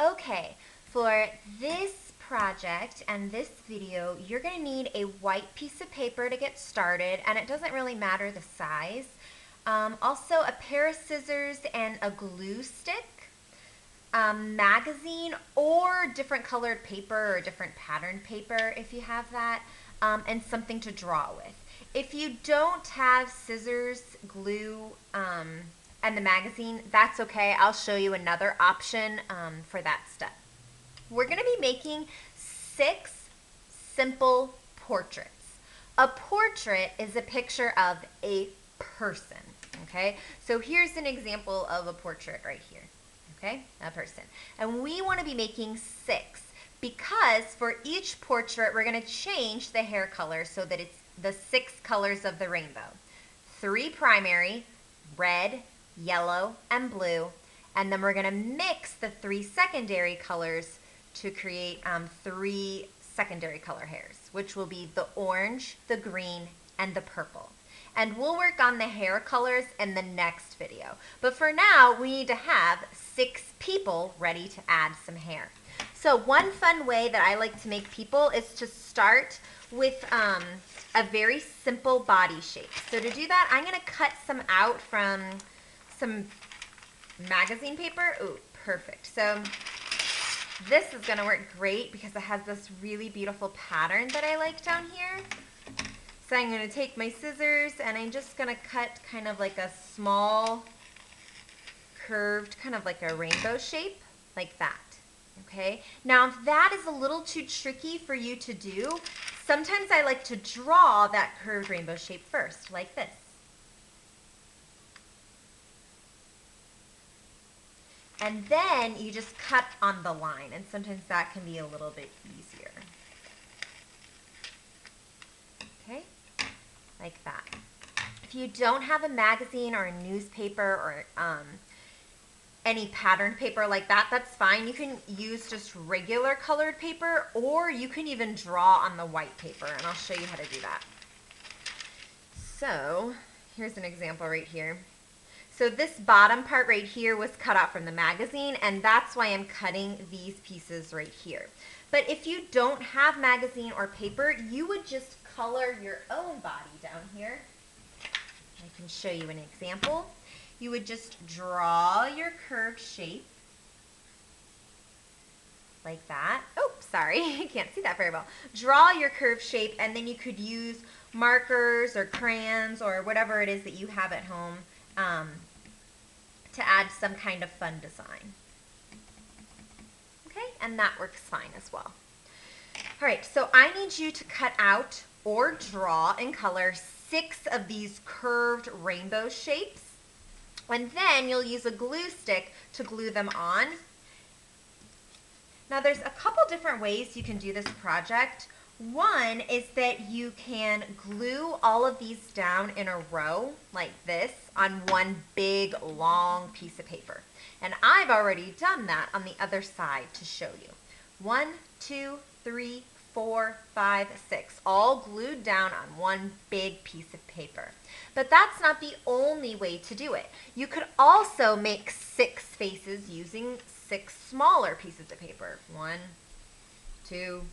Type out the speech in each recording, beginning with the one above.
Okay, for this project and this video, you're going to need a white piece of paper to get started, and it doesn't really matter the size. Also, a pair of scissors and a glue stick, magazine, or different colored paper or different patterned paper if you have that, and something to draw with. If you don't have scissors, glue, and the magazine, that's okay. I'll show you another option for that step. We're going to be making 6 simple portraits. A portrait is a picture of a person, okay? So here's an example of a portrait right here, okay? A person. And we want to be making 6 because for each portrait, we're going to change the hair color so that it's the 6 colors of the rainbow. 3 primary, red, yellow, and blue, and then we're going to mix the 3 secondary colors to create 3 secondary color hairs, which will be the orange, the green, and the purple. And we'll work on the hair colors in the next video. But for now, we need to have 6 people ready to add some hair. So one fun way that I like to make people is to start with a very simple body shape. So to do that, I'm going to cut some out from some magazine paper. Ooh, perfect. So this is going to work great because it has this really beautiful pattern that I like down here. So I'm going to take my scissors and I'm just going to cut kind of like a small curved, kind of like a rainbow shape, like that. Okay, now if that is a little too tricky for you to do, sometimes I like to draw that curved rainbow shape first, like this. And then you just cut on the line, and sometimes that can be a little bit easier. Okay, like that. If you don't have a magazine or a newspaper or any patterned paper like that, that's fine. You can use just regular colored paper, or you can even draw on the white paper, and I'll show you how to do that. So here's an example right here. So this bottom part right here was cut out from the magazine, and that's why I'm cutting these pieces right here. But if you don't have magazine or paper, you would just color your own body down here. I can show you an example. You would just draw your curved shape like that. Oh, sorry, I can't see that very well. Draw your curved shape, and then you could use markers or crayons or whatever it is that you have at home to add some kind of fun design. Okay, and that works fine as well. All right, so I need you to cut out or draw and color 6 of these curved rainbow shapes. And then you'll use a glue stick to glue them on. Now there's a couple different ways you can do this project. One is that you can glue all of these down in a row like this on one big long piece of paper. And I've already done that on the other side to show you. 1, 2, 3, 4, 5, 6, all glued down on one big piece of paper. But that's not the only way to do it. You could also make 6 faces using 6 smaller pieces of paper. 1, 2,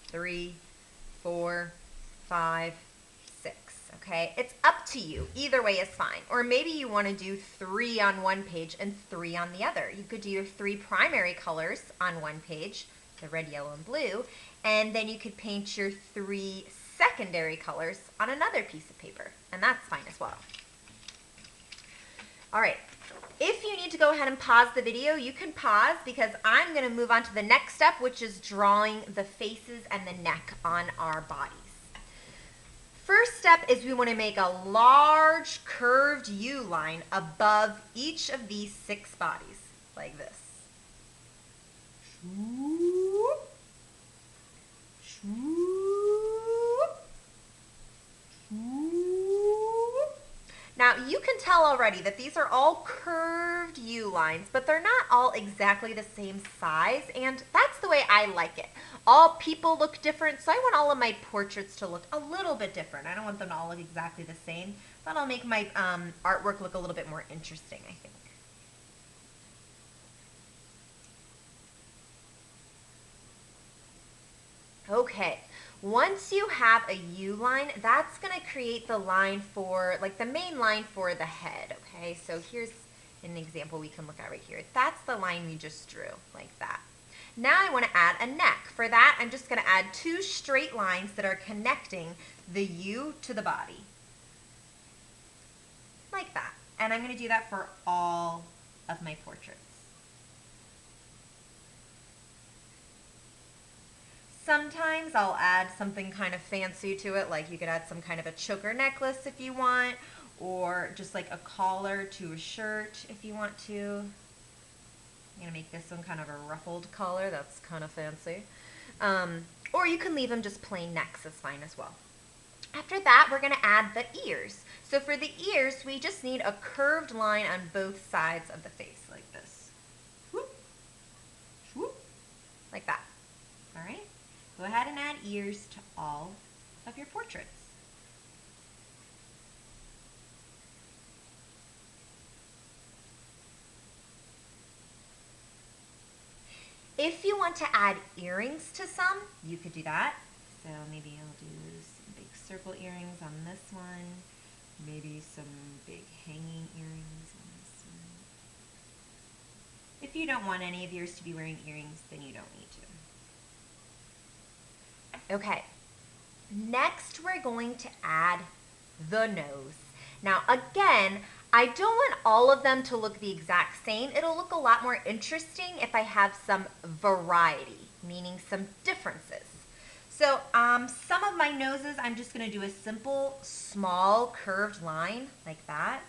3, 4, 5, 6. Okay, it's up to you. Either way is fine. Or maybe you want to do 3 on one page and 3 on the other. You could do your 3 primary colors on one page, the red, yellow, and blue, and then you could paint your 3 secondary colors on another piece of paper, and that's fine as well. All right, if you need to go ahead and pause the video, you can pause because I'm going to move on to the next step, which is drawing the faces and the neck on our bodies. First step is we want to make a large curved U line above each of these 6 bodies, like this. Shoop, shoop, shoop. Now you can tell already that these are all curved U lines, but they're not all exactly the same size, and that's the way I like it. All people look different, so I want all of my portraits to look a little bit different. I don't want them to all look exactly the same. That'll make my artwork look a little bit more interesting, I think. Okay, once you have a U line, that's going to create the line for, like the main line for the head, okay? So here's an example we can look at right here. That's the line we just drew, like that. Now I want to add a neck. For that, I'm just going to add 2 straight lines that are connecting the U to the body, like that. And I'm going to do that for all of my portraits. Sometimes I'll add something kind of fancy to it, like you could add some kind of a choker necklace if you want, or just like a collar to a shirt if you want to. I'm going to make this one kind of a ruffled collar. That's kind of fancy. Or you can leave them just plain necks. That's fine as well. After that, we're going to add the ears. So for the ears, we just need a curved line on both sides of the face, like this. Whoop, whoop, like that. All right? Go ahead and add ears to all of your portraits. If you want to add earrings to some, you could do that. So maybe I'll do some big circle earrings on this one, maybe some big hanging earrings on this one. If you don't want any of yours to be wearing earrings, then you don't need to. Okay, next we're going to add the nose. Now again, I don't want all of them to look the exact same. It'll look a lot more interesting if I have some variety, meaning some differences. So some of my noses, I'm just going to do a simple, small, curved line like that.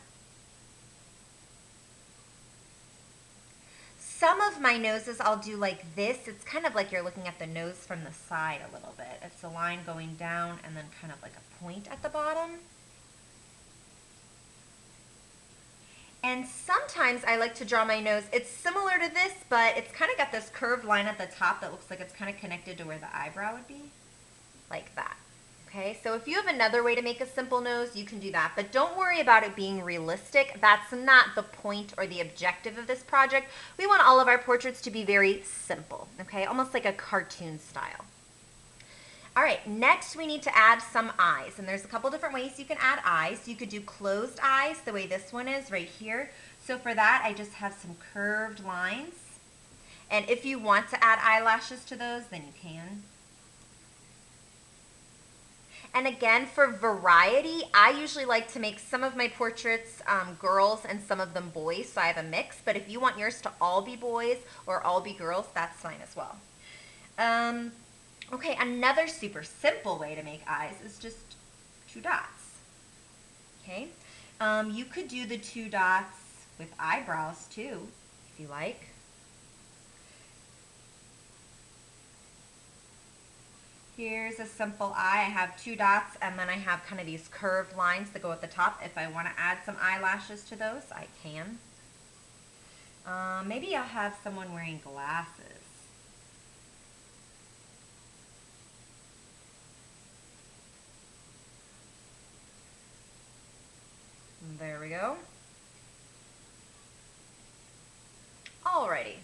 Some of my noses I'll do like this. It's kind of like you're looking at the nose from the side a little bit. It's a line going down and then kind of like a point at the bottom. And sometimes I like to draw my nose. It's similar to this, but it's kind of got this curved line at the top that looks like it's kind of connected to where the eyebrow would be, like that. Okay, so if you have another way to make a simple nose, you can do that. But don't worry about it being realistic. That's not the point or the objective of this project. We want all of our portraits to be very simple, okay, almost like a cartoon style. All right, next we need to add some eyes, and there's a couple different ways you can add eyes. You could do closed eyes the way this one is right here. So for that, I just have some curved lines. And if you want to add eyelashes to those, then you can. And again, for variety, I usually like to make some of my portraits girls and some of them boys, so I have a mix. But if you want yours to all be boys or all be girls, that's fine as well. Okay, another super simple way to make eyes is just 2 dots. Okay, you could do the 2 dots with eyebrows too, if you like. Here's a simple eye. I have 2 dots and then I have kind of these curved lines that go at the top. If I want to add some eyelashes to those, I can. Maybe I'll have someone wearing glasses. There we go. Alrighty.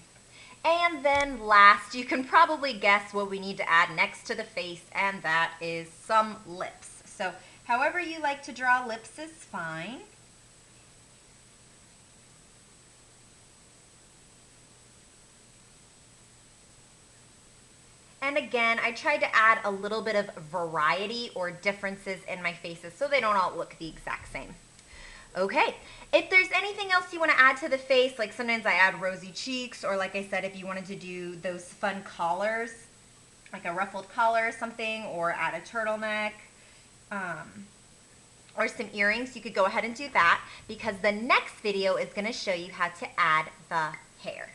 And then last, you can probably guess what we need to add next to the face, and that is some lips. So however you like to draw lips is fine. And again, I tried to add a little bit of variety or differences in my faces so they don't all look the exact same. Okay, if there's anything else you want to add to the face, like sometimes I add rosy cheeks, or like I said, if you wanted to do those fun collars, like a ruffled collar or something, or add a turtleneck, or some earrings, you could go ahead and do that, because the next video is going to show you how to add the hair.